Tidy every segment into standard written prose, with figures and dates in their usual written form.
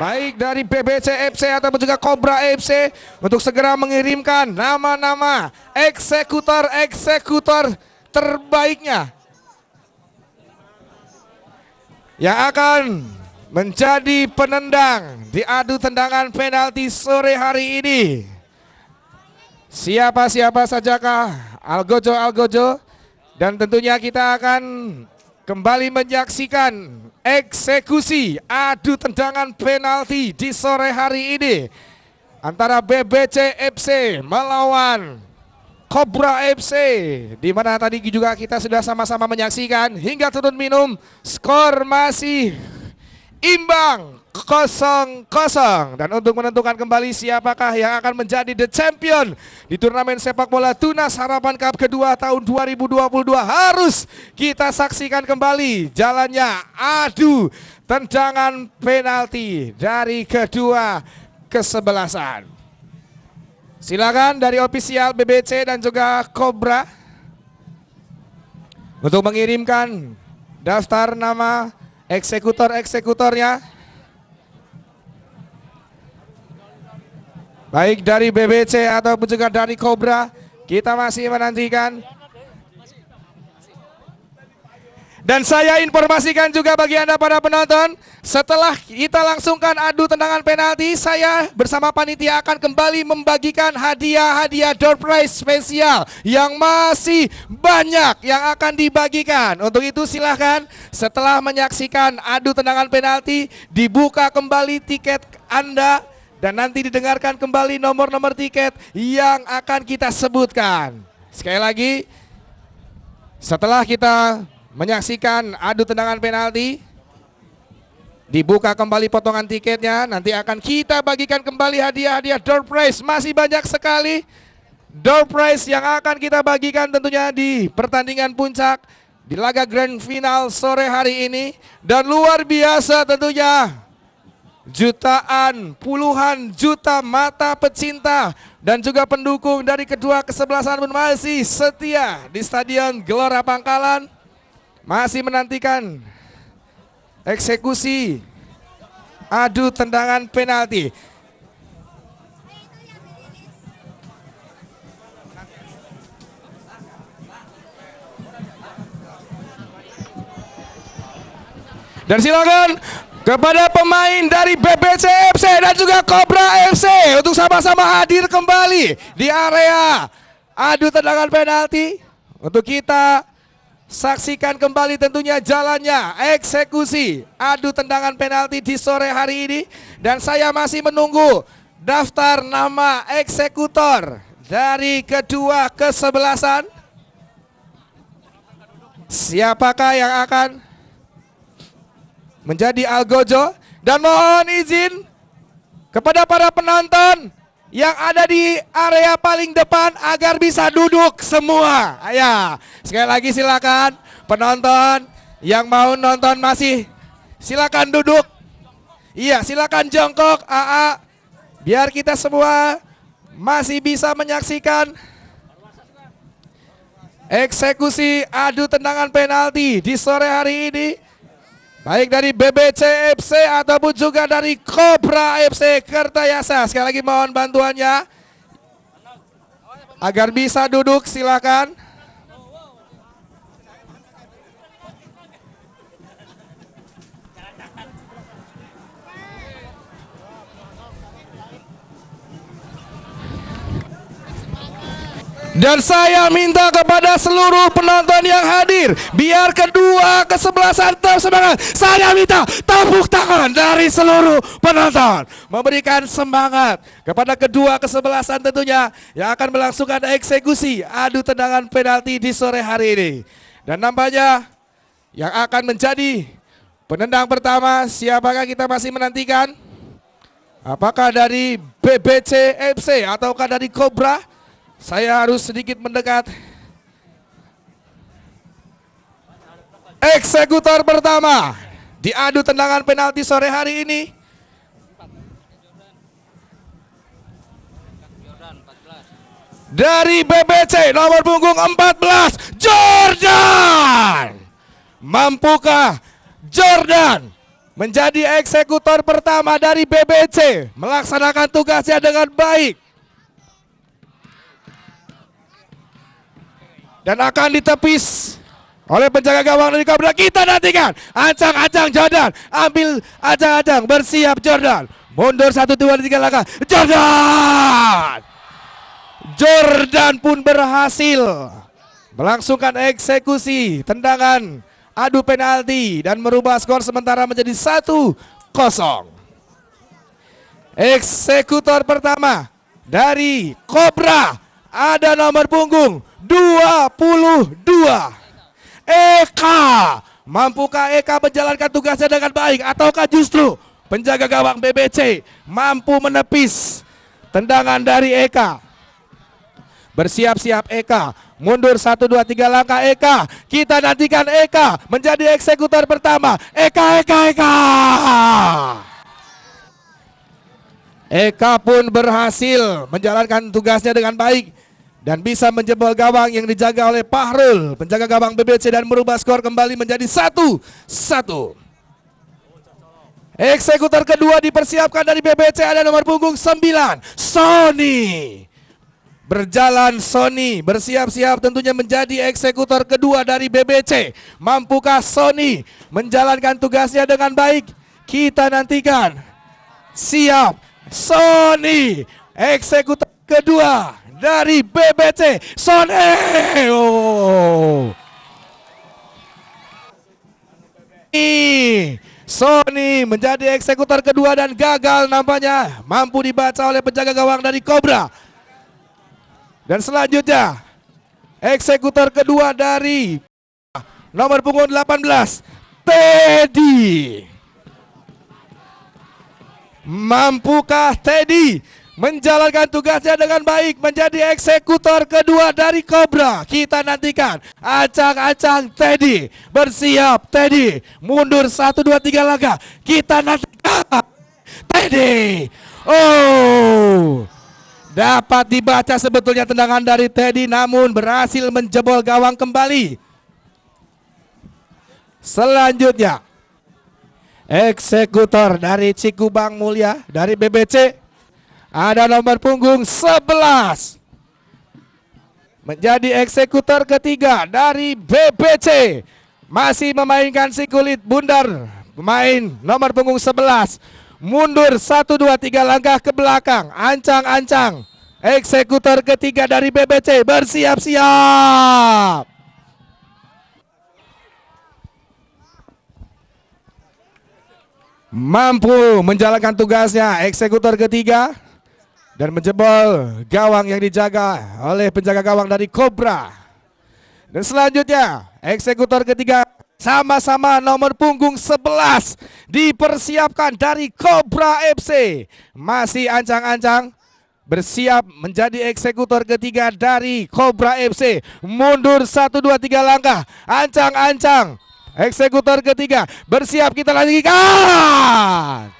baik dari BBC FC ataupun juga Cobra FC untuk segera mengirimkan nama-nama eksekutor terbaiknya yang akan menjadi penendang di adu tendangan penalti sore hari ini. Siapa sajakah Algojo, dan tentunya kita akan kembali menyaksikan eksekusi adu tendangan penalti di sore hari ini antara BBC FC melawan Cobra FC, di mana tadi juga kita sudah sama-sama menyaksikan hingga turun minum, skor masih imbang 0-0. Dan untuk menentukan kembali siapakah yang akan menjadi the champion di turnamen sepak bola Tunas Harapan Cup kedua tahun 2022, harus kita saksikan kembali jalannya adu tendangan penalti dari kedua kesebelasan. Silakan dari ofisial BBC dan juga Cobra untuk mengirimkan daftar nama eksekutornya. Baik dari BBC ataupun juga dari Cobra, kita masih menantikan. Dan saya informasikan juga bagi Anda para penonton, setelah kita langsungkan adu tendangan penalti, saya bersama panitia akan kembali membagikan hadiah-hadiah door prize spesial yang masih banyak yang akan dibagikan. Untuk itu silahkan setelah menyaksikan adu tendangan penalti, dibuka kembali tiket Anda dan nanti didengarkan kembali nomor-nomor tiket yang akan kita sebutkan. Sekali lagi, setelah kita menyaksikan adu tendangan penalti, dibuka kembali potongan tiketnya, nanti akan kita bagikan kembali hadiah-hadiah door prize. Masih banyak sekali door prize yang akan kita bagikan tentunya di pertandingan puncak di laga grand final sore hari ini. Dan luar biasa tentunya, jutaan, puluhan juta mata pecinta dan juga pendukung dari kedua kesebelasan pun masih setia di Stadion Gelora Pangkalan, masih menantikan eksekusi adu tendangan penalti. Dan silakan kepada pemain dari BBC FC dan juga Cobra FC untuk sama-sama hadir kembali di area adu tendangan penalti untuk kita saksikan kembali tentunya jalannya eksekusi adu tendangan penalti di sore hari ini. Dan saya masih menunggu daftar nama eksekutor dari kedua kesebelasan. Siapakah yang akan menjadi Algojo? Dan mohon izin kepada para penonton yang ada di area paling depan agar bisa duduk semua. Ya, sekali lagi silakan penonton yang mau nonton masih silakan duduk. Iya, silakan jongkok AA biar kita semua masih bisa menyaksikan eksekusi adu tendangan penalti di sore hari ini, baik dari BBC FC ataupun juga dari Cobra FC Kertayasa. Sekali lagi mohon bantuannya agar bisa duduk, silakan. Dan saya minta kepada seluruh penonton yang hadir, biar kedua kesebelasan tetap semangat. Saya minta tepuk tangan dari seluruh penonton, memberikan semangat kepada kedua kesebelasan tentunya yang akan melangsungkan eksekusi adu tendangan penalti di sore hari ini. Dan nampaknya yang akan menjadi penendang pertama, siapakah kita masih menantikan? Apakah dari BBC FC ataukah dari Cobra? Saya harus sedikit mendekat. Eksekutor pertama di adu tendangan penalti sore hari ini dari BBC nomor punggung 14, Jordan. Mampukah Jordan menjadi eksekutor pertama dari BBC, melaksanakan tugasnya dengan baik. Dan akan ditepis oleh penjaga gawang dari Cobra. Kita nantikan. Ancang-ancang Jordan. Ambil ancang-ancang. Bersiap Jordan. Mundur 1, 2, 3 langkah. Jordan. Jordan pun berhasil melangsungkan eksekusi tendangan adu penalti dan merubah skor sementara menjadi 1-0. Eksekutor pertama dari Cobra ada nomor punggung 22. Eka. Mampukah Eka menjalankan tugasnya dengan baik ataukah justru penjaga gawang BBC mampu menepis tendangan dari Eka? Bersiap-siap Eka. Mundur 1, 2, 3 langkah Eka. Kita nantikan Eka menjadi eksekutor pertama. Eka. Eka pun berhasil menjalankan tugasnya dengan baik dan bisa menjebol gawang yang dijaga oleh Pahrul, penjaga gawang BBC, dan merubah skor kembali menjadi 1-1. Eksekutor kedua dipersiapkan dari BBC ada nomor punggung 9, Sony. Berjalan Sony, bersiap-siap tentunya menjadi eksekutor kedua dari BBC. Mampukah Sony menjalankan tugasnya dengan baik? Kita nantikan. Siap, Sony, eksekutor kedua dari BBC. Sony. Sony menjadi eksekutor kedua dan gagal nampaknya. Mampu dibaca oleh penjaga gawang dari Cobra. Dan selanjutnya eksekutor kedua dari nomor punggung 18, Teddy. Mampukah Teddy menjalankan tugasnya dengan baik menjadi eksekutor kedua dari Cobra? Kita nantikan. Acang-acang Teddy. Bersiap Teddy. Mundur 1, 2, 3 langkah. Kita nantikan. Teddy. Dapat dibaca sebetulnya tendangan dari Teddy, namun berhasil menjebol gawang kembali. Selanjutnya eksekutor dari Cikubang Mulia dari BBC ada nomor punggung 11 menjadi eksekutor ketiga dari BBC, masih memainkan si kulit bundar pemain nomor punggung 11. Mundur 1, 2, 3 langkah ke belakang. Ancang-ancang eksekutor ketiga dari BBC. Bersiap-siap. Mampu menjalankan tugasnya eksekutor ketiga dan menjebol gawang yang dijaga oleh penjaga gawang dari Cobra. Dan selanjutnya eksekutor ketiga sama-sama nomor punggung 11 dipersiapkan dari Cobra FC. Masih ancang-ancang bersiap menjadi eksekutor ketiga dari Cobra FC. Mundur 1, 2, 3 langkah. Ancang-ancang eksekutor ketiga. Bersiap, kita lanjutkan.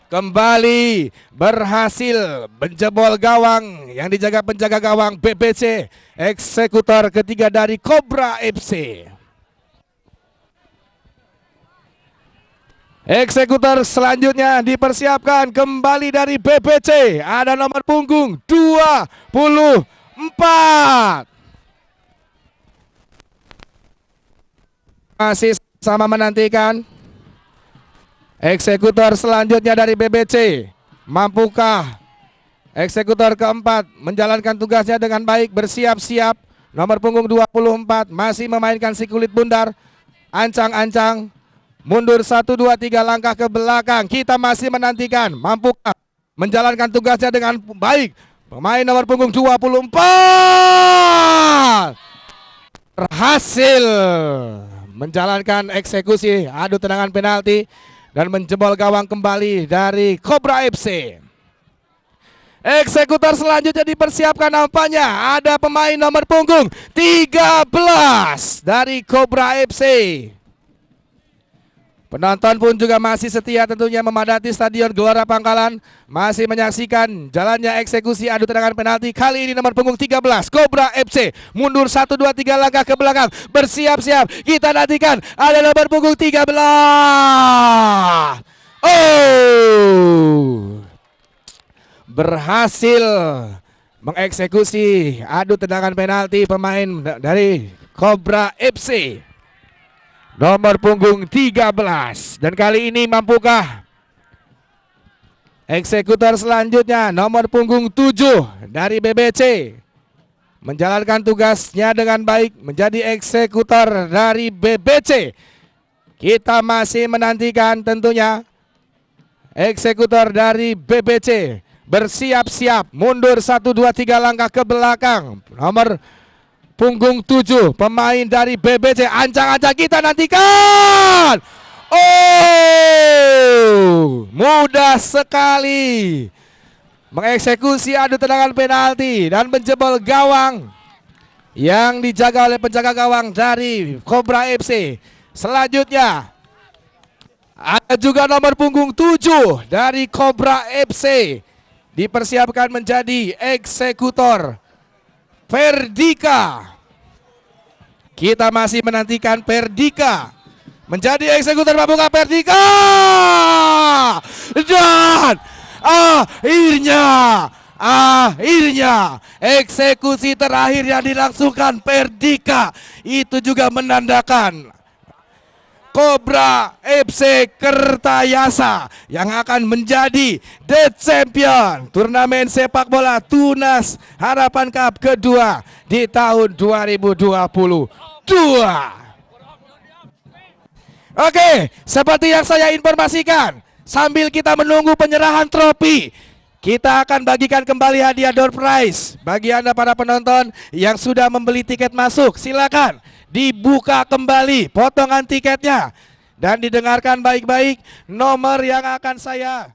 Kembali berhasil menjebol gawang yang dijaga penjaga gawang BBC. Eksekutor ketiga dari Cobra FC. Eksekutor selanjutnya dipersiapkan kembali dari BBC. Ada nomor punggung 24. Masih sama menantikan. Eksekutor selanjutnya dari BBC. Mampukah eksekutor keempat menjalankan tugasnya dengan baik? Bersiap-siap. Nomor punggung 24 masih memainkan si kulit bundar. Ancang-ancang. Mundur 1, 2, 3 langkah ke belakang. Kita masih menantikan. Mampukah menjalankan tugasnya dengan baik? Pemain nomor punggung 24 berhasil menjalankan eksekusi adu tendangan penalti dan menjebol gawang kembali dari Cobra FC. Eksekutor selanjutnya dipersiapkan, nampaknya ada pemain nomor punggung 13 dari Cobra FC. Penonton pun juga masih setia tentunya memadati Stadion Gelora Pangkalan, masih menyaksikan jalannya eksekusi adu tendangan penalti. Kali ini nomor punggung 13 Cobra FC mundur 1 2 3 langkah ke belakang, bersiap-siap. Kita nantikan ada nomor punggung 13. Oh! Berhasil mengeksekusi adu tendangan penalti pemain dari Cobra FC. Nomor punggung 13. Dan kali ini mampukah eksekutor selanjutnya nomor punggung 7 dari BBC menjalankan tugasnya dengan baik menjadi eksekutor dari BBC. Kita masih menantikan tentunya eksekutor dari BBC bersiap-siap mundur 1 2 3 langkah ke belakang. Nomor punggung 7 pemain dari BBC, ancang-ancang kita nantikan. Oh, mudah sekali mengeksekusi adu tendangan penalti dan menjebol gawang yang dijaga oleh penjaga gawang dari Cobra FC. Selanjutnya ada juga nomor punggung 7 dari Cobra FC, dipersiapkan menjadi eksekutor Perdika. Kita masih menantikan Perdika menjadi eksekutor. Mampukah Perdika? Dan akhirnya eksekusi terakhir yang dilangsungkan Perdika itu juga menandakan Cobra FC Kertayasa yang akan menjadi the champion turnamen sepak bola Tunas Harapan Cup kedua di tahun 2022. Oke, seperti yang saya informasikan, sambil kita menunggu penyerahan trofi, kita akan bagikan kembali hadiah door prize bagi Anda para penonton yang sudah membeli tiket masuk. Silakan dibuka kembali potongan tiketnya dan didengarkan baik-baik nomor yang akan saya